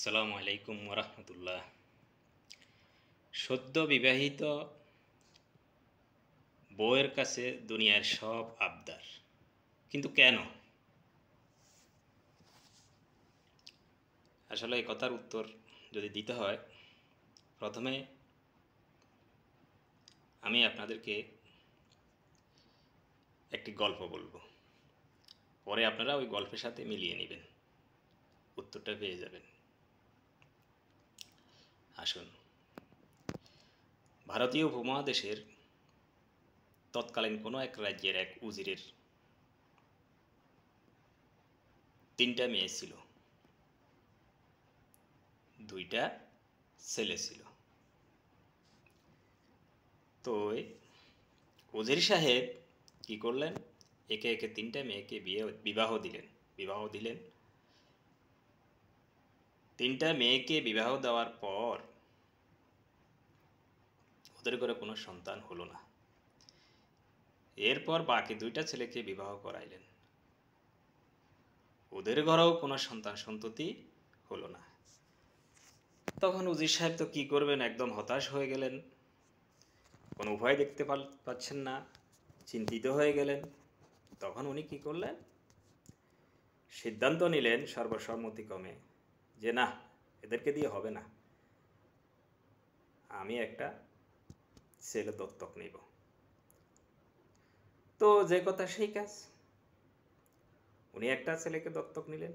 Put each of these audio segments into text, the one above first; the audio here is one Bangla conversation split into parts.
আসসালামু আলাইকুম ওরহমতুল্লাহ। সদ্য বিবাহিত বউয়ের কাছে দুনিয়ার সব আবদার, কিন্তু কেন? আসলে এই কথার উত্তর যদি দিতে হয়, প্রথমে আমি আপনাদেরকে একটি গল্প বলবো, পরে আপনারা ওই গল্পের সাথে মিলিয়ে নেবেন, উত্তরটা পেয়ে যাবেন। আসুন, ভারতীয় উপমহাদেশের তৎকালীন কোনো এক রাজ্যের এক উজিরের 3টা মেয়ে ছিল, 2টা ছেলে ছিল। তো উজির সাহেব কি করলেন, একে একে 3টা মেয়েকে বিবাহ দিলেন। 3টা মেয়েকে বিবাহ দেওয়ার পর ওদের ঘরে কোনো সন্তান হলো না। এরপর বাকি 2টা ছেলেকে বিবাহ করাইলেন, ওদের ঘরেও কোনো সন্তান সন্ততি হলো না। তখন উজির সাহেব তো কি করবেন, একদম হতাশ হয়ে গেলেন, কোনো উপায় দেখতে পাচ্ছেন না, চিন্তিত হয়ে গেলেন। তখন উনি কি করলেন, সিদ্ধান্ত নিলেন সর্বসম্মতিক্রমে যে না, এদেরকে দিয়ে হবে না, আমি একটা ছেলে দত্তক নিব। তো যে কথা সেই কাজ, উনি একটা ছেলেকে দত্তক নিলেন।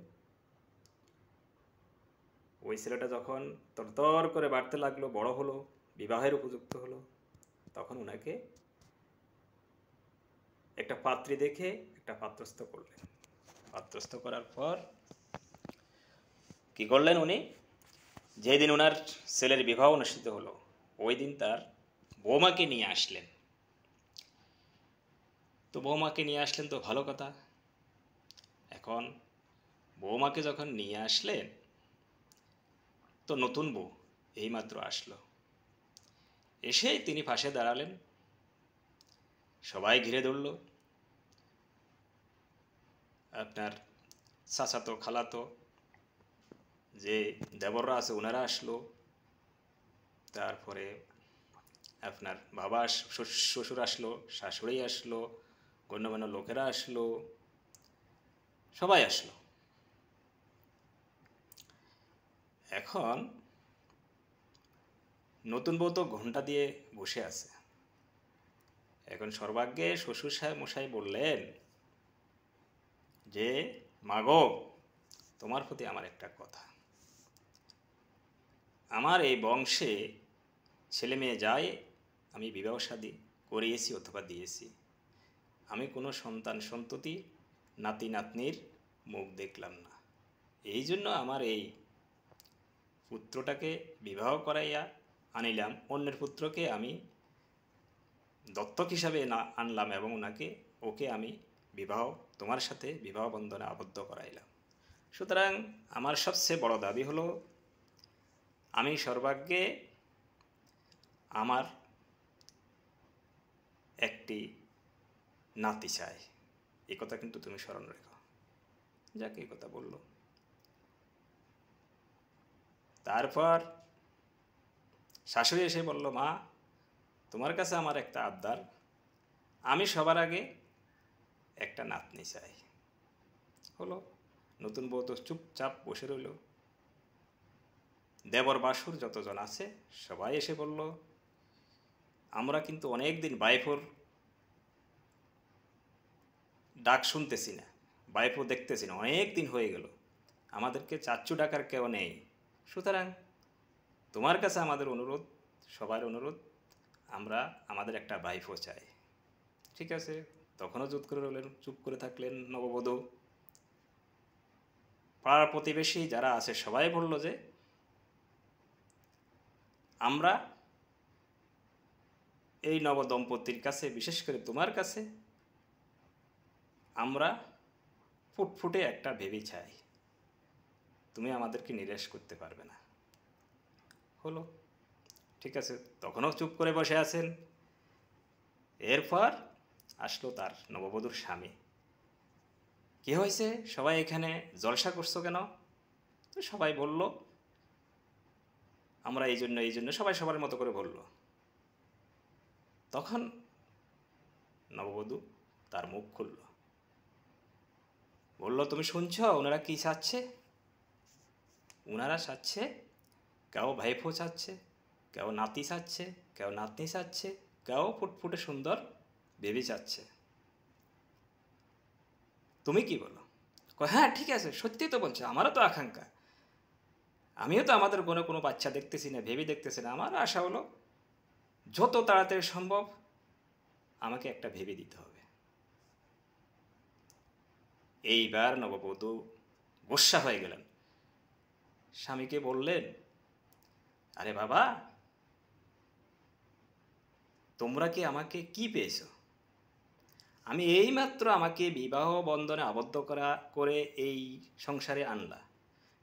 ওই ছেলেটা যখন তরতর করে বাড়তে লাগলো, বড় হলো, বিবাহের উপযুক্ত হলো, তখন ওনাকে একটা পাত্রী দেখে একটা পাত্রস্থ করলেন। পাত্রস্থ করার পর কি করলেন, উনি যেদিন ওনার ছেলের বিবাহ অনুষ্ঠিত হলো, ওই দিন তার বৌমাকে নিয়ে আসলেন। তো বৌমাকে নিয়ে আসলেন তো ভালো কথা। এখন বৌমাকে যখন নিয়ে আসলেন, তো নতুন বউ এইমাত্র আসলো, এসেই তিনি পাশে দাঁড়ালেন, সবাই ঘিরে ধরল। আপনার চাচাতো খালাতো যে দেবররা আছে ওনারা আসলো, তারপরে আপনার বাবা শ্বশুর আসলো, শাশুড়ি আসলো, গণ্যমান্য লোকেরা আসলো, সবাই আসলো। এখন নতুন বউ তো ঘণ্টা দিয়ে বসে আছে। এখন সর্বাগ্যে শ্বশুর সাহেব মশাই বললেন যে মাগো, তোমার প্রতি আমার একটা কথা, আমার এই বংশে ছেলে মেয়ে যায়, আমি বিবাহ শাদী করিয়েছি অথবা দিয়েছি, আমি কোনো সন্তান সন্ততি নাতি নাতনির মুখ দেখলাম না। এই জন্য আমার এই পুত্রটাকে বিবাহ করাইয়া আনিলাম, অন্যের পুত্রকে আমি দত্তক হিসাবে না আনলাম এবং ওকে আমি তোমার সাথে বিবাহ বন্ধনে আবদ্ধ করাইলাম। সুতরাং আমার সবচেয়ে বড় দাবি হলো, আমি সর্বাগ্যে আমার একটি নাতি চাই। এই কথা কিন্তু তুমি স্মরণ রেখো। যাকে এই কথা বলল, তারপর শাশুড়ি এসে বলল, মা, তোমার কাছে আমার একটা আবদার, আমি সবার আগে একটা নাতনি চাই। হলো, নতুন বউ তো চুপচাপ বসে রইল। দেবর বাসুর যতজন আছে সবাই এসে বলল, আমরা কিন্তু অনেক দিন বাইফোর ডাক শুনতেছি না, বাইফো দেখতেছি না, অনেক দিন হয়ে গেল, আমাদেরকে চাচ্চু ডাকার কেউ নেই। সুতরাং তোমার কাছে আমাদের অনুরোধ, সবার অনুরোধ, আমরা আমাদের একটা বাইফো চাই। ঠিক আছে, তখনও চুপ করে থাকলেন নববধূ। পাড়ার প্রতিবেশী যারা আছে সবাই বলল যে আমরা এই নবদম্পতির কাছে, বিশেষ করে তোমার কাছে, আমরা ফুটফুটে একটা বেবি চাই, তুমি আমাদেরকে নিরাশ করতে পারবে না। হলো, ঠিক আছে, তখনও চুপ করে বসে আছেন। এরপর আসলো তার নববধূর স্বামী। কি হয়েছে, সবাই এখানে জলসা করছো কেন? তো সবাই বলল আমরা এই জন্য সবাই সবার মতো করে বলল। তখন নববধূ তার মুখ খুলল, বলল, তুমি শুনছ ওনারা কি চাচ্ছে? ওনারা চাচ্ছে, কেউ ভাইফো চাচ্ছে, কেউ নাতি চাচ্ছে, কেউ নাতনি চাচ্ছে, কেউ ফুটফুটে সুন্দর বেবি চাচ্ছে। তুমি কি বলো? হ্যাঁ ঠিক আছে, সত্যিই তো বলছে, আমারও তো আকাঙ্ক্ষা, আমিও তো আমাদের কোনো বাচ্চা দেখতেছি না, ভেবে দেখতেছি না। আমার আশা হলো যত তাড়াতাড়ি সম্ভব আমাকে একটা ভেবে দিতে হবে। এইবার নববধূ গোস্বা হয়ে গেলেন, স্বামীকে বললেন, আরে বাবা, তোমরা কি আমাকে কি পেয়েছ? আমি এইমাত্র আমাকে বিবাহ বন্ধনে আবদ্ধ করে এই সংসারে আনলা।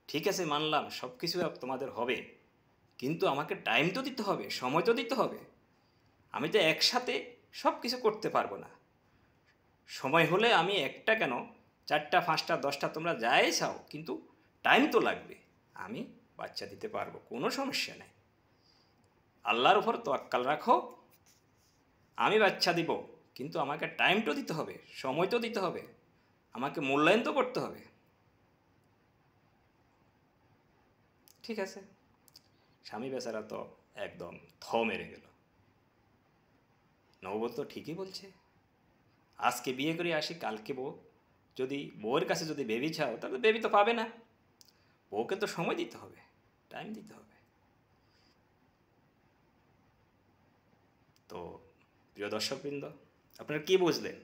ঠিক আছে, মানলাম সব কিছু তোমাদের হবে, কিন্তু আমাকে টাইম তো দিতে হবে, সময় তো দিতে হবে। আমি তো একসাথে সব কিছু করতে পারবো না। সময় হলে আমি একটা কেন 4টা 5টা 10টা তোমরা যাই চাও, কিন্তু টাইম তো লাগবে। আমি বাচ্চা দিতে পারবো, কোনো সমস্যা নেই। আল্লাহর উপর তাওয়াক্কাল রাখো, আমি বাচ্চা দিব, কিন্তু আমাকে টাইম তো দিতে হবে, সময় তো দিতে হবে, আমাকে মূল্যায়ন তো করতে হবে। ঠিক আছে, স্বামী বেচারা তো একদম মেরে গেল। নববধূ তো ঠিকই বলছে, আজকে বিয়ে করে আসি, কালকে বউ যদি বউয়ের কাছে যদি বেবি চাও, তাহলে বেবি তো পাবে না। বউকে তো সময় দিতে হবে, টাইম দিতে হবে। তো প্রিয় দর্শকবৃন্দ, আপনারা কি বুঝলেন?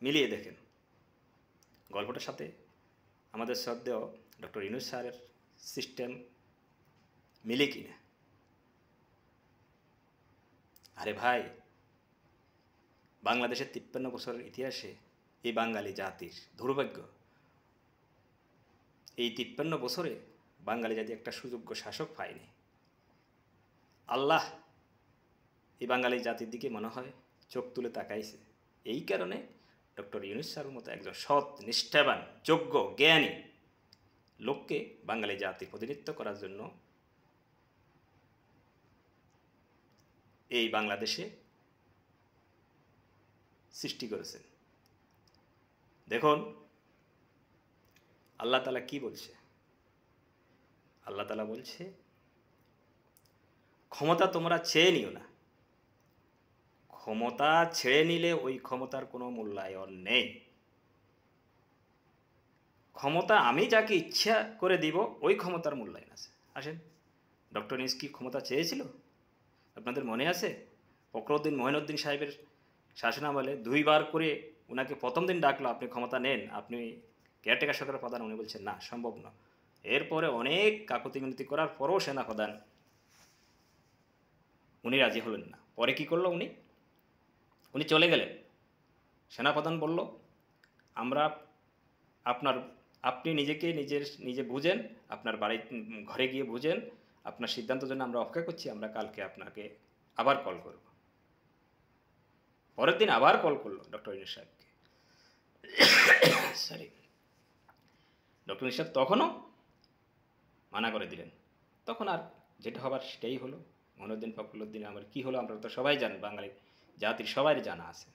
মিলিয়ে দেখেন গল্পটার সাথে আমাদের শ্রদ্ধেয় ডক্টর ইউনূস স্যারের সিস্টেম মিলে কিনা। আরে ভাই, বাংলাদেশের 53 বছরের ইতিহাসে এই বাঙালি জাতির দুর্ভাগ্য, এই 53 বছরে বাঙালি জাতি একটা সুযোগ্য শাসক পায়নি। আল্লাহ এই বাঙালি জাতির দিকে মনে হয় চোখ তুলে তাকাইছে। এই কারণে ডক্টর ইউনূস স্যারের মতো একজন সৎ, নিষ্ঠাবান, যোগ্য, জ্ঞানী লোককে বাঙালি জাতির প্রতিনিধিত্ব করার জন্য এই বাংলাদেশে সৃষ্টি করেছেন। দেখুন আল্লাহ তাআলা কি বলছে। আল্লাহ তাআলা বলছে, ক্ষমতা তোমরা চেয়ে নিও না। ক্ষমতা ছেড়ে নিলে ওই ক্ষমতার কোনো মূল্যায়ন নেই। ক্ষমতা আমি যাকে ইচ্ছা করে দিব, ওই ক্ষমতার মূল্যায়ন আছে। আসেন, ডক্টর ইউনূস কি ক্ষমতা চেয়েছিল? আপনাদের মনে আছে? ফখরুদ্দিন মঈনুদ্দিন সাহেবের শাসনামলে 2 বার করে ওনাকে প্রথম দিন ডাকলো, আপনি ক্ষমতা নেন, আপনি কেয়ারটেকার সরকারের প্রধান। উনি বলছেন না, সম্ভব না। এরপরে অনেক কাকুতি মিনতি করার পরও সেনাপ্রধান উনি রাজি হলেন না। পরে কি করলো উনি চলে গেলেন। সেনাপ্রধান বলল, আমরা আপনি নিজে বুঝেন, আপনার ঘরে গিয়ে বুঝেন, আপনার সিদ্ধান্তের জন্য আমরা অপেক্ষা করছি, আমরা কালকে আপনাকে আবার কল করব। পরের দিন আবার কল করলো ডক্টর ইউনূস সাহেবকে। সরি, ডক্টর ইউনূস সাহেব তখনও মানা করে দিলেন। তখন আর যেটা হবার সেটাই হলো। মঈনুদ্দিন ফখরুদ্দিন আমার কি হলো আমরা তো সবাই জানি, বাঙালি জাতির সবারই জানা আছে।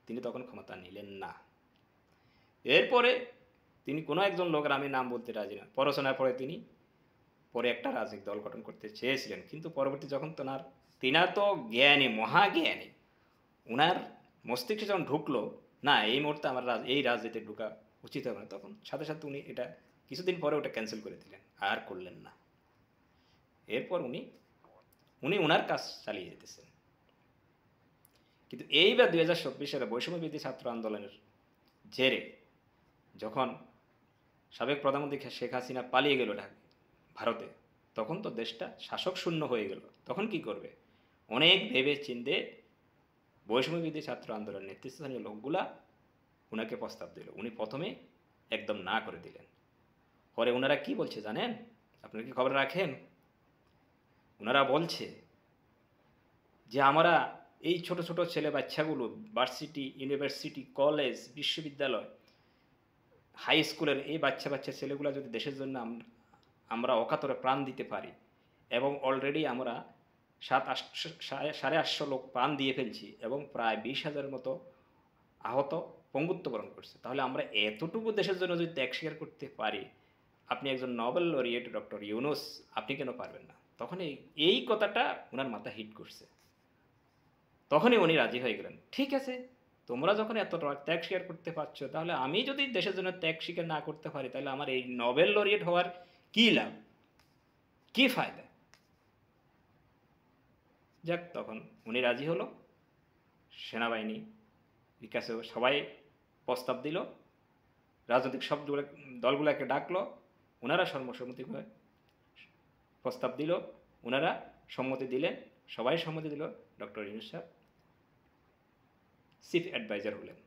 তিনি তখন ক্ষমতা নিলেন না। এরপরে তিনি কোনো একজন লোকের, আমি নাম বলতে রাজি না, পড়াশোনার পরে তিনি পরে একটা রাজনৈতিক দল গঠন করতে চেয়েছিলেন, কিন্তু পরবর্তী যখন তিনার তো জ্ঞানী, মহাজ্ঞানী, উনার মস্তিষ্কে যখন ঢুকলো না এই মুহূর্তে আমার এই রাজনীতিতে ঢুকা উচিত হবে না, তখন সাথে সাথে উনি এটা কিছুদিন পরে ওটা ক্যান্সেল করে দিলেন, আর করলেন না। এরপর উনি ওনার কাজ চালিয়ে যেতেছেন। কিন্তু এইবার 2024 সালে বৈষম্য বিরোধী ছাত্র আন্দোলনের জেরে যখন সাবেক প্রধানমন্ত্রী শেখ হাসিনা পালিয়ে গেল ভারতে, তখন তো দেশটা শাসক শূন্য হয়ে গেল। তখন কি করবে? অনেক ভেবে চিন্তে বৈষম্য বিরোধী ছাত্র আন্দোলনের নেতৃস্থানীয় লোকগুলা ওনাকে প্রস্তাব দিল। উনি প্রথমে একদম না করে দিলেন। পরে ওনারা কি বলছে জানেন? আপনারা কি খবর রাখেন? ওনারা বলছে যে আমরা এই ছোট ছোট ছেলে বাচ্চাগুলো ভার্সিটি, ইউনিভার্সিটি, কলেজ, বিশ্ববিদ্যালয়, হাই স্কুলের এই বাচ্চা ছেলেগুলো যদি দেশের জন্য আমরা অকাতরে প্রাণ দিতে পারি, এবং অলরেডি আমরা 7-800 লোক প্রাণ দিয়ে ফেলছি এবং প্রায় 20,000 মতো আহত পঙ্গুত্ববরণ করছে, তাহলে আমরা এতটুকু দেশের জন্য যদি ত্যাগ স্বীকার করতে পারি, আপনি একজন নোবেল লরিয়েট ডক্টর ইউনুস, আপনি কেন পারবেন না? তখন এই কথাটা ওনার মাথা হিট করছে, তখনই উনি রাজি হয়ে গেলেন। ঠিক আছে, তোমরা যখন এত ত্যাগ স্বীকার করতে পারছো, তাহলে আমি যদি দেশের জন্য ত্যাগ স্বীকার না করতে পারি, তাহলে আমার এই নোবেল লরিয়েট হওয়ার কী লাভ, কী ফায়দা? যাক, তখন উনি রাজি হলো, সেনাবাহিনী বিকাশেও সবাই প্রস্তাব দিল, রাজনৈতিক সব দলগুলোকে ডাকলো, ওনারা সর্বসম্মতিভাবে প্রস্তাব দিল, ওনারা সম্মতি দিলেন, সবাই সম্মতি দিল, ডক্টর ইউনূস সাহেব চিফ অ্যাডভাইজার হলেন।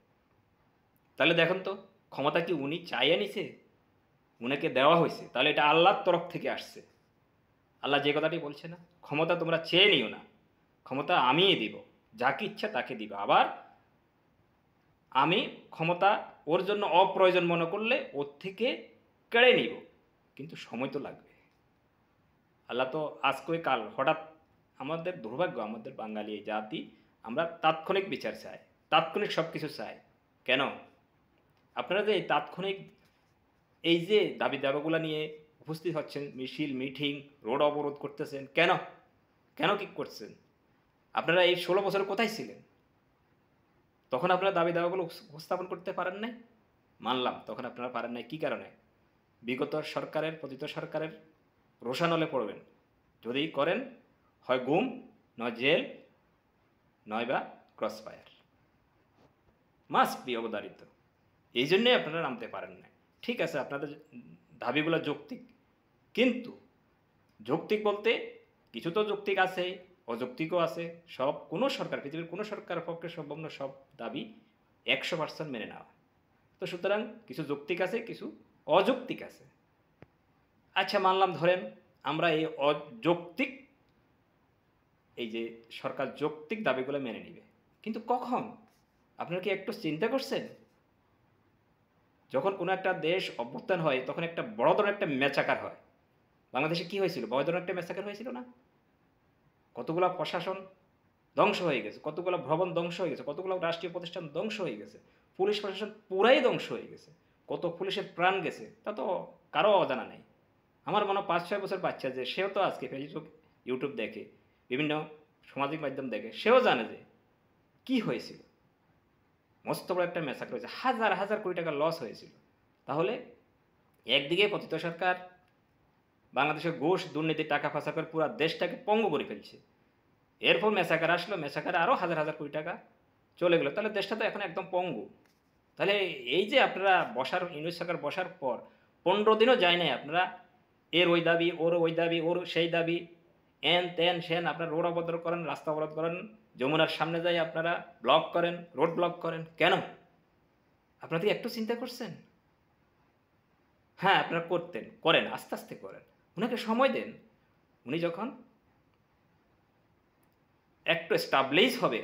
তাহলে দেখুন তো, ক্ষমতা কি উনি চাইয়ে নিছে? উনাকে দেওয়া হয়েছে, তাহলে এটা আল্লাহর তরফ থেকে আসছে। আল্লাহ যে কথাটি বলছে না, ক্ষমতা তোমরা চেয়ে নিও না, ক্ষমতা আমিই দিব, যাকে ইচ্ছা তাকে দিব, আবার আমি ক্ষমতা ওর জন্য অপ্রয়োজন মনে করলে ওর থেকে কেড়ে নিব, কিন্তু সময় তো লাগবে। আল্লাহ তো আজকে কাল হঠাৎ, আমাদের দুর্ভাগ্য, আমাদের বাঙালি এই জাতি, আমরা তাৎক্ষণিক বিচার চাই, তাৎক্ষণিক সব কিছু চাই। কেন? আপনারা যে এই তাৎক্ষণিক এই যে দাবি দাবাগুলো নিয়ে উপস্থিত হচ্ছেন, মিছিল মিটিং রোড অবরোধ করতেছেন, কেন কেন কি করছেন? আপনারা এই 16 বছর কোথায় ছিলেন? তখন আপনারা দাবি দাবাগুলো উপস্থাপন করতে পারেন নাই? মানলাম, তখন আপনারা পারেন নাই। কী কারণে? বিগত সরকারের, পতিত সরকারের রোষানলে পড়বেন। যদি করেন, হয় গুম, নয় জেল, নয় বা ক্রস ফায়ার, মাস্ট বি অবধারিত। এই জন্যই আপনারা নামতে পারেন না। ঠিক আছে, আপনাদের দাবিগুলো যৌক্তিক, কিন্তু যৌক্তিক বলতে কিছু তো যৌক্তিক আছে, অযৌক্তিকও আছে। সব কোনো সরকার, পৃথিবীর কোনো সরকারের পক্ষে সম্ভব না সব দাবি 100% মেনে নেওয়া। তো সুতরাং কিছু যৌক্তিক আছে, কিছু অযৌক্তিক আছে। আচ্ছা মানলাম, ধরেন আমরা এই অযৌক্তিক, এই যে সরকার যৌক্তিক দাবিগুলো মেনে নিবে, কিন্তু কখন? আপনারা কি একটু চিন্তা করছেন? যখন কোনো একটা দেশ অভ্যুত্থান হয়, তখন একটা বড় ধরনের একটা ম্যাচাকার হয়। বাংলাদেশে কি হয়েছিল? বড় ধরনের একটা ম্যাচাকার হয়েছিল না? কতগুলো প্রশাসন ধ্বংস হয়ে গেছে, কতগুলো ভবন ধ্বংস হয়ে গেছে, কতগুলো রাষ্ট্রীয় প্রতিষ্ঠান ধ্বংস হয়ে গেছে, পুলিশ প্রশাসন পুরাই ধ্বংস হয়ে গেছে, কত পুলিশের প্রাণ গেছে, তা তো কারো অজানা নেই। আমার মনে হয় 5-6 বছর বাচ্চা, যে সেও তো আজকে ফেসবুক ইউটিউব দেখে, বিভিন্ন সামাজিক মাধ্যম দেখে, সেও জানে যে কি হয়েছিল। মস্ত বড় একটা ম্যাসাকার হয়েছে, হাজার হাজার কোটি টাকা লস হয়েছিল। তাহলে একদিকে পতিত সরকার বাংলাদেশের ঘুষ দুর্নীতি টাকা ফাঁসা করে পুরো দেশটাকে পঙ্গু করে ফেলছে, এরপর মেসাকার আসলো, মেসাকারে আরও হাজার হাজার কোটি টাকা চলে গেলো, তাহলে দেশটা তো এখন একদম পঙ্গু। তাহলে এই যে আপনারা বসার, ইউনূস সরকার বসার পর 15 দিনও যায় নাই, আপনারা এর ওই দাবি, ওর ওই দাবি, ওর সেই দাবি, এন তেন সেন, আপনারা রোড অবরোধ করেন, রাস্তা অবরোধ করেন, যমুনার সামনে যাই আপনারা ব্লক করেন, রোড ব্লক করেন, কেন? আপনারা কি একটু চিন্তা করছেন? হ্যাঁ, আপনারা করতেন, করেন, আস্তে আস্তে করেন, ওনাকে সময় দেন। উনি যখন একটু স্টাবলিশ হবে,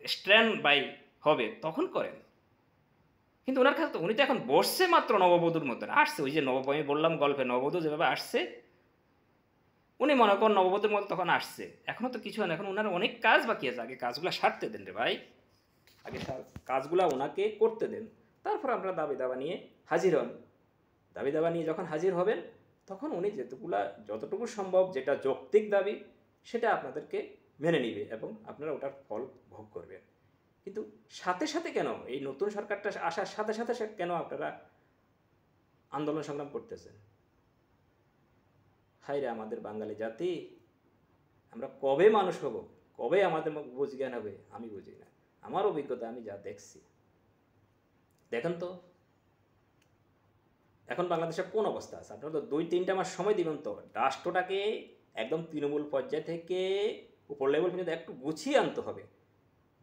স্ট্যান্ড বাই হবে, তখন করেন। কিন্তু ওনার কাছে তো, উনি তো এখন বসছে মাত্র নববধূর মতন, আসছে ওই যে আমি বললাম গল্পে, নববধূ যেভাবে আসছে, উনি মনে করেন নববধূর মতো তখন আসছে। এখনও তো কিছু হয় না, এখন ওনার অনেক কাজ বাকি আছে, আগে কাজগুলো সারতে দেন রে ভাই, আগে কাজগুলো ওনাকে করতে দেন, তারপর আমরা দাবি দাবা নিয়ে হাজির হন। দাবি দাবা নিয়ে যখন হাজির হবেন, তখন উনি যতটুকু সম্ভব, যেটা যৌক্তিক দাবি, সেটা আপনাদেরকে মেনে নিবে এবং আপনারা ওটার ফল ভোগ করবেন। কিন্তু সাথে সাথে কেন, এই নতুন সরকারটা আসার সাথে সাথে কেন আপনারা আন্দোলন সংগ্রাম করতেছেন? হায় রে আমাদের বাঙালি জাতি, আমরা কবে মানুষ হব, কবে আমাদের বুঝ জ্ঞান হবে? আমি বুঝি না, আমার অভিজ্ঞতা, আমি যা দেখছি। দেখেন তো এখন বাংলাদেশে কোন অবস্থা আছে? আপনারা তো 2-3টা মাস সময় দিবেন তো রাষ্ট্রটাকে একদম তৃণমূল পর্যায় থেকে উপর লেভেল পর্যন্ত একটু গুছিয়ে আনতে হবে।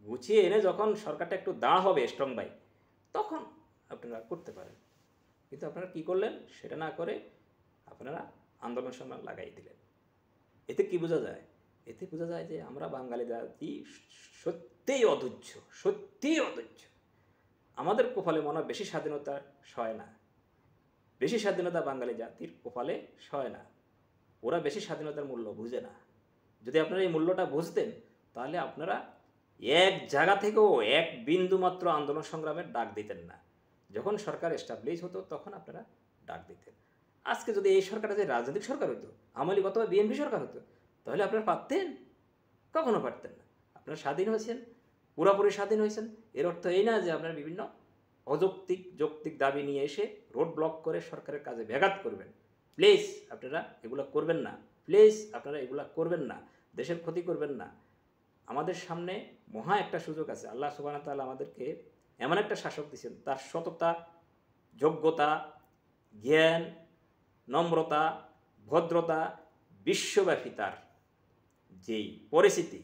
গুছিয়ে এনে যখন সরকারটা একটু দাঁড় হবে স্ট্রং বাই, তখন আপনারা করতে পারেন। কিন্তু আপনারা কি করলেন? সেটা না করে আপনারা আন্দোলন সংগ্রাম লাগাই দিলেন। এতে কি বোঝা যায়? এতে বোঝা যায় যে আমরা বাঙালি জাতি সত্যিই অধৈর্য, সত্যিই অধৈর্য। আমাদের কপালে মনে হয় বেশি স্বাধীনতা সয় না। বেশি স্বাধীনতা বাঙালি জাতির কপালে সয় না, ওরা বেশি স্বাধীনতার মূল্য বুঝে না। যদি আপনারা এই মূল্যটা বুঝতেন তাহলে আপনারা এক জায়গা থেকেও এক বিন্দু মাত্র আন্দোলন সংগ্রামের ডাক দিতেন না। যখন সরকার এস্টাবলিশ হতো তখন আপনারা ডাক দিতেন। আজকে যদি এই সরকারটা যে রাজনৈতিক সরকার হতো, আওয়ামী লীগ অথবা বিএনপি সরকার হতো, তাহলে আপনারা পারতেন? কখনো পারতেন না। আপনারা স্বাধীন হয়েছেন, পুরোপুরি স্বাধীন হয়েছেন, এর অর্থ এই না যে আপনারা বিভিন্ন যৌক্তিক দাবি নিয়ে এসে রোড ব্লক করে সরকারের কাজে ব্যাঘাত করবেন। প্লিজ আপনারা এগুলো করবেন না, প্লিজ আপনারা এগুলো করবেন না, দেশের ক্ষতি করবেন না। আমাদের সামনে মহা একটা সুযোগ আছে। আল্লাহ সুবহানাহু ওয়া তাআলা আমাদেরকে এমন একটা শাসক দিয়েছেন, তার সততা, যোগ্যতা, জ্ঞান, নম্রতা, ভদ্রতা, বিশ্বব্যাপী তার যেই পরিস্থিতি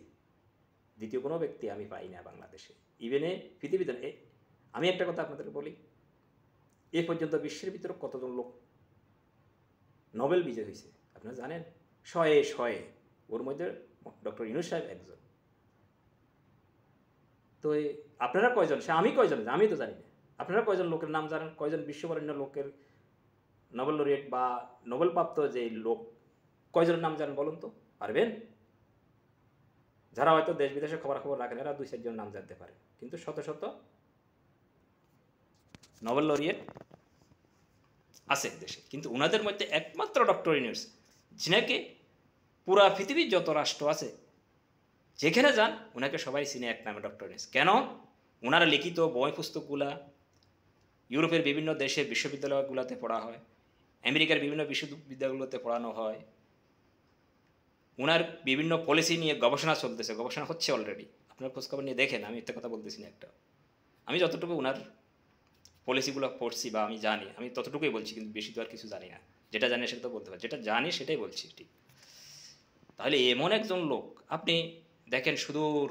দ্বিতীয় কোনো ব্যক্তি আমি পাই না বাংলাদেশে, ইভেনে পৃথিবীতে। আমি একটা কথা আপনাদের বলি, এ পর্যন্ত বিশ্বের ভিতরে কতজন লোক নোবেল বিজয়ী হয়েছে আপনারা জানেন? শয়ে, ওর মধ্যে ডক্টর ইউনূস সাহেব একজন। তো আপনারা কয়জন, সে আমি কয়জন, আমি তো জানি না। আপনারা কয়জন লোকের নাম জানেন? কয়জন বিশ্ববরেণ্য লোকের নোবেল লরিয়েট বা নোবেল প্রাপ্ত যে লোক কয়জনের নাম জানেন বলুন তো? পারবেন? যারা হয়তো দেশ বিদেশে খবর রাখেন এরা 2-4 জন নাম জানতে পারে, কিন্তু শত শত নোবেল লরিয়েট আছে দেশে। কিন্তু ওনাদের মধ্যে একমাত্র ডক্টর ইউনূস, যিনাকে পুরা পৃথিবীর যত রাষ্ট্র আছে যেখানে যান ওনাকে সবাই চিনে এক নামে, ডক্টর ইউনূস। কেন? ওনারা লিখিত বই পুস্তকগুলা ইউরোপের বিভিন্ন দেশের বিশ্ববিদ্যালয়গুলোতে পড়া হয়, আমেরিকার বিভিন্ন বিশ্ববিদ্যালয়গুলোতে পড়ানো হয়। ওনার বিভিন্ন পলিসি নিয়ে গবেষণা চলতেছে, গবেষণা হচ্ছে অলরেডি, আপনার খোঁজখবর নিয়ে দেখেন। আমি একটা কথা বলতেছি না একটা, আমি যতটুকু ওনার পলিসিগুলো পড়ছি বা আমি জানি, আমি ততটুকুই বলছি, কিন্তু বেশি তো আর কিছু জানি না। যেটা জানি সেটা তো বলতে পারি, যেটা জানি সেটাই বলছি, ঠিক। তাহলে এমন একজন লোক, আপনি দেখেন সুদূর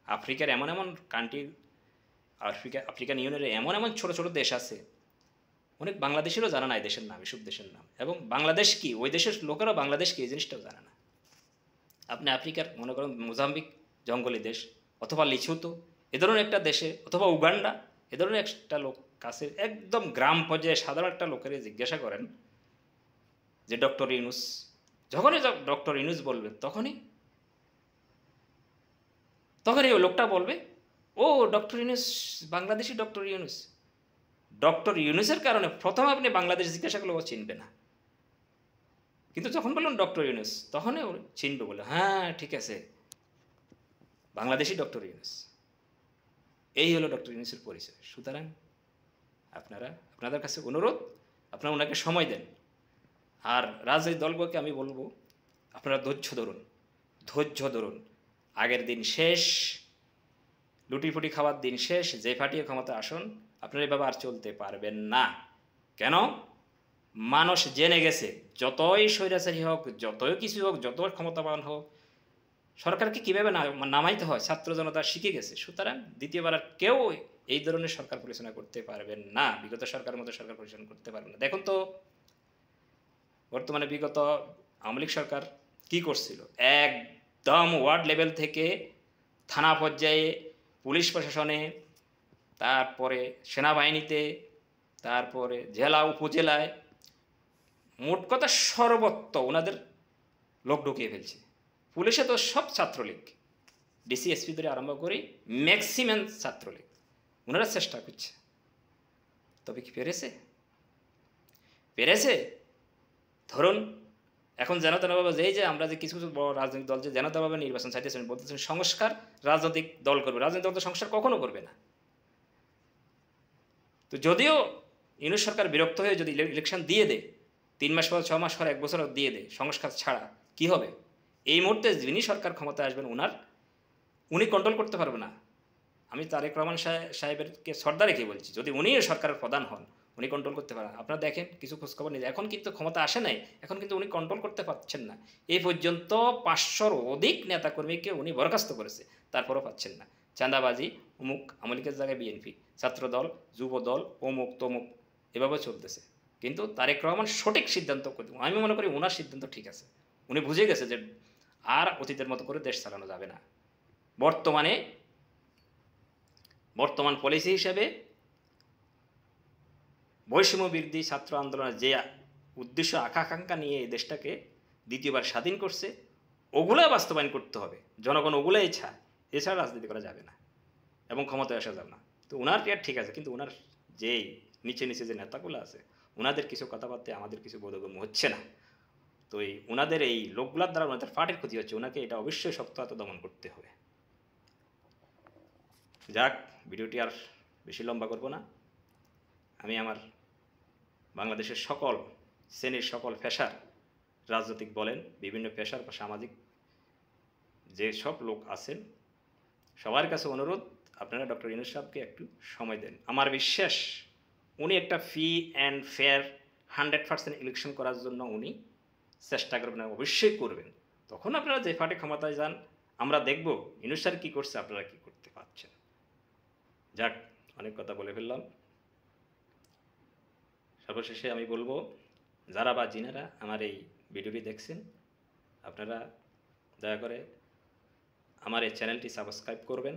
আফ্রিকার এমন এমন কান্ট্রি, আফ্রিকান ইউনিয়নের এমন এমন ছোট ছোট দেশ আছে, অনেক বাংলাদেশেরও জানা নাই দেশের নাম, এসব দেশের নাম। এবং বাংলাদেশ কি, ওই দেশের লোকেরাও বাংলাদেশ কি এই জিনিসটাও জানে না। আপনি আফ্রিকার মনে করেন মোজাম্বিক, জঙ্গলি দেশ, অথবা লিছুতো, এ ধরনের একটা দেশে, অথবা উগান্ডা, এ ধরনের একটা লোক কাছে একদম গ্রাম পর্যায়ে সাধারণ একটা লোকের জিজ্ঞাসা করেন যে ডক্টর ইউনূস, যখনই ডক্টর ইউনূস বলবেন তখনই ওই লোকটা বলবে, ও doctor Yunus, Bangladeshi doctor Yunus. Doctor ইউনূসের কারণে প্রথমে আপনি বাংলাদেশ জিজ্ঞাসা করলে ও চিনবে না, কিন্তু যখন বললেন ডক্টর ইউনূস তখনই ও চিনবে, বলে হ্যাঁ ঠিক আছে, বাংলাদেশি ডক্টর ইউনূস। এই হলো ডক্টর ইউনূসের পরিচয়। সুতরাং আপনাদের কাছে অনুরোধ, আপনারা ওনাকে সময় দেন। আর রাজনৈতিক দলগুলোকে আমি বলবো, আপনারা ধৈর্য ধরুন। আগের দিন শেষ, লুটিফুটি খাওয়ার দিন শেষ, যে ফাটিয়ে ক্ষমতা আসুন, আপনারা এভাবে আর চলতে পারবেন না। কেন? মানুষ জেনে গেছে, যতই স্বৈরাচারী হোক, যতই কিছু হোক, যত ক্ষমতাবান হোক, সরকারকে কীভাবে নামাইতে হয় ছাত্র জনতা শিখে গেছে। সুতরাং দ্বিতীয়বার আর কেউ এই ধরনের সরকার পরিচালনা করতে পারবেন না, বিগত সরকারের মতো সরকার পরিচালনা করতে পারবেন না। দেখুন তো বর্তমানে বিগত আওয়ামী লীগ সরকার কী করছিল, একদম ওয়ার্ড লেভেল থেকে থানা পর্যায়ে, পুলিশ প্রশাসনে, তারপরে সেনাবাহিনীতে, তারপরে জেলা উপজেলায়, মোট কথা সর্বত্র ওনাদের লোক ঢুকিয়ে ফেলছে। পুলিশে তো সব ছাত্রলীগ, ডিসি এসপি ধরে আরম্ভ করি ম্যাক্সিমাম ছাত্রলীগ, ওনারা চেষ্টা করছে। তবে কি পেরেছে? ধরুন এখন যেনতেনভাবে যে আমরা যে কিছু কিছু বড় রাজনৈতিক দল যে যেনতেনভাবে নির্বাচন চাইতেছেন, বলতেছেন সংস্কার রাজনৈতিক দল করবে, রাজনৈতিক দল তো সংস্কার কখনো করবে না। তো যদিও ইউনূস সরকার বিরক্ত হয়ে যদি ইলেকশন দিয়ে দেয়, 3 মাস পর, 6 মাস পর, 1 বছর দিয়ে দেয় সংস্কার ছাড়া, কি হবে? এই মুহূর্তে যিনি সরকার ক্ষমতায় আসবেন উনি কন্ট্রোল করতে পারবে না। আমি তারেক রহমান সাহেবেরকে শ্রদ্ধা রেখে বলছি, যদি উনি সরকারের প্রধান হন, উনি কন্ট্রোল করতে পারেন। আপনারা দেখেন কিছু খোঁজখবর নিয়ে, এখন কিন্তু ক্ষমতা আসে নাই, এখন কিন্তু উনি কন্ট্রোল করতে পারছেন না। এই পর্যন্ত 500-র অধিক নেতাকর্মীকে উনি বরখাস্ত করেছে, তারপরও পাচ্ছেন না। চাঁদাবাজি, অমুক, আওয়ামী লীগের জায়গায় বিএনপি, ছাত্রদল, যুবদল, অমুক তমুক, এভাবে চলতেছে। কিন্তু তারেক রহমান সঠিক সিদ্ধান্ত, আমি মনে করি ওনার সিদ্ধান্ত ঠিক আছে। উনি বুঝে গেছে যে আর অতীতের মতো করে দেশ চালানো যাবে না। বর্তমান পলিসি হিসেবে বৈষম্য বিরোধী ছাত্র আন্দোলনের যে উদ্দেশ্য আকাঙ্ক্ষা নিয়ে এই দেশটাকে দ্বিতীয়বার স্বাধীন করছে, ওগুলো বাস্তবায়ন করতে হবে। জনগণ ওগুলোই চায়, এছাড়া রাজনীতি করা যাবে না এবং ক্ষমতায় আসা যাবে না। তো ওনার ঠিক আছে, কিন্তু ওনার যেই নিচে নিচে যে নেতাগুলো আছে, ওনাদের কিছু কথাবার্তায় আমাদের কিছু বোধগম্য হচ্ছে না। তো এই ওনাদের এই লোকগুলার দ্বারা ওনাদের পার্টির ক্ষতি হচ্ছে, ওনাকে এটা অবশ্যই শক্ত হাতে দমন করতে হবে। যাক, ভিডিওটি আর বেশি লম্বা করব না। আমি আমার বাংলাদেশের সকল শ্রেণীর সকল পেশার, রাজনৈতিক বলেন, বিভিন্ন পেশার বা সামাজিক যে সব লোক আছেন, সবার কাছে অনুরোধ, আপনারা ডক্টর ইউনূস সাহেবকে একটু সময় দেন। আমার বিশ্বাস উনি একটা ফ্রি অ্যান্ড ফেয়ার 100% ইলেকশন করার জন্য উনি চেষ্টা করবেন, অবশ্যই করবেন। তখন আপনারা যে পার্টি ক্ষমতায় যান, আমরা দেখব ইউনূস স্যার কী করছে, আপনারা কী করতে পারছেন। যাক, অনেক কথা বলে ফেললাম। সর্বশেষে আমি বলবো, যারা বা যিনারা আমার এই ভিডিওটি দেখছেন, আপনারা দয়া করে আমার এই চ্যানেলটি সাবস্ক্রাইব করবেন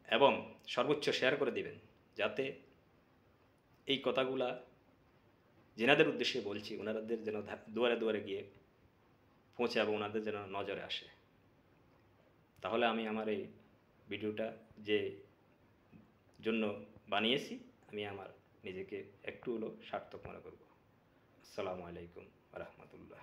এবং সর্বোচ্চ শেয়ার করে দিবেন, যাতে এই কথাগুলা যিনাদের উদ্দেশ্যে বলছি ওনাদের যেন দুয়ারে দুয়ারে গিয়ে পৌঁছে এবং ওনাদের যেন নজরে আসে। তাহলে আমি আমার এই ভিডিওটা যে জন্য বানিয়েছি, আমি আমার নিজেকে একটু হলেও সার্থক মনে করব। আসসালামু আলাইকুম ওয়া রাহমাতুল্লাহ।